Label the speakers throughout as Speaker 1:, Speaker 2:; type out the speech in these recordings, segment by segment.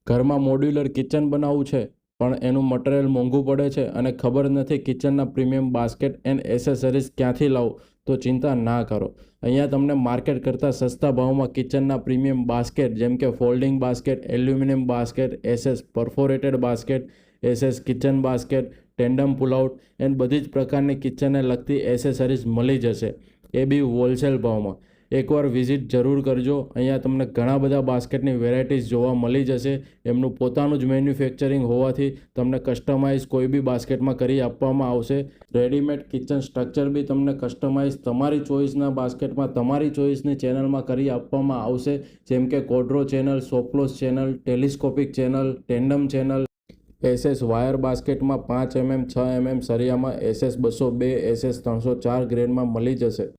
Speaker 1: ઘરમાં modular kitchen બનાવવું છે પણ એનું મટીરિયલ મોંઘું પડે છે અને ખબર નથી કિચનના પ્રીમિયમ બાસ્કેટ એન્ડ એસેસરીઝ ક્યાંથી લાવું, તો ચિંતા ના કરો. અહીંયા તમને માર્કેટ કરતાં સસ્તા ભાવમાં કિચનના પ્રીમિયમ બાસ્કેટ જેમ કે folding basket, aluminium basket, SS perforated basket, SS kitchen basket, tandem pull out and બધી જ પ્રકારની કિચનને લગતી એસેસરીઝ મળી જશે, એ બી હોલસેલ ભાવમાં. એકવાર વિઝિટ જરૂર કરજો. અહીંયા તમને ઘણા બધા બાસ્કેટની વેરાયટીઝ જોવા મળી જશે. એમનું પોતાનું જ મેન્યુફેક્ચરિંગ હોવાથી તમને કસ્ટમાઇઝ કોઈ બી બાસ્કેટમાં કરી આપવામાં આવશે. રેડીમેડ કિચન સ્ટ્રક્ચર બી તમને કસ્ટમાઇઝ તમારી ચોઇસના બાસ્કેટમાં તમારી ચોઇસની ચેનલમાં કરી આપવામાં આવશે, જેમ કે કોડ્રો channel, soft close channel, telescopic channel, tandem channel. SS wire બાસ્કેટમાં 5 mm 6 mm સરિયામાં એસએસ 202, એસએસ 304 ગ્રેડમાં મળી જશે.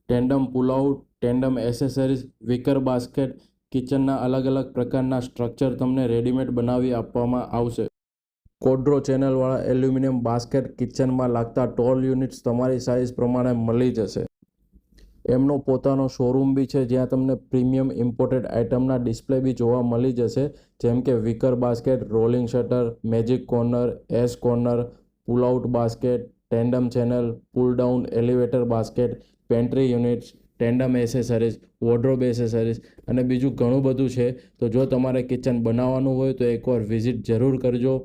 Speaker 1: Tandem pull out, tandem accessories, wicker basket, કિચનના અલગ અલગ પ્રકારના સ્ટ્રક્ચર તમને રેડીમેડ બનાવી આપવામાં આવશે. કોડ્રો ચેનલવાળા એલ્યુમિનિયમ બાસ્કેટ કિચનમાં લાગતા ટોલ યુનિટ્સ તમારી સાઇઝ પ્રમાણે મળી જશે. એમનો પોતાનો શોરૂમ બી છે જ્યાં તમને પ્રીમિયમ ઇમ્પોર્ટેડ આઇટમના ડિસ્પ્લે બી જોવા મળી જશે, જેમ કે wicker basket, rolling shutter, magic corner, S corner, pull out basket, tandem channel, pull down elevator basket, pantry units, tandem accessories, wardrobe accessories અને બીજું ઘણું બધું છે. તો જો તમારે કિચન બનાવવાનું હોય તો એકવાર વિઝિટ જરૂર કરજો.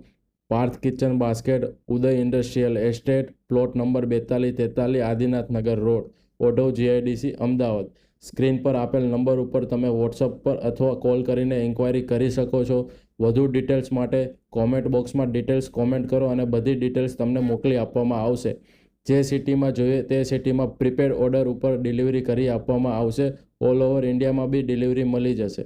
Speaker 1: Parth kitchen basket, Uday industrial estate, plot number 4243, આદિનાથનગર રોડ, ઓઢવ જીઆઈડીસી, અમદાવાદ. સ્ક્રીન પર આપેલ નંબર ઉપર તમે વોટ્સઅપ પર અથવા કોલ કરીને ઇન્ક્વાયરી કરી શકો છો. વધુ ડિટેલ્સ માટે કોમેન્ટ બોક્સમાં ડિટેલ્સ કોમેન્ટ કરો અને બધી ડિટેલ્સ તમને મોકલી આપવામાં આવશે. જે સિટીમાં જોઈએ તે સિટીમાં પ્રીપેડ ઓર્ડર ઉપર ડિલિવરી કરી આપવામાં આવશે. ઓલ ઓવર ઇન્ડિયામાં બી ડિલિવરી મળી જશે.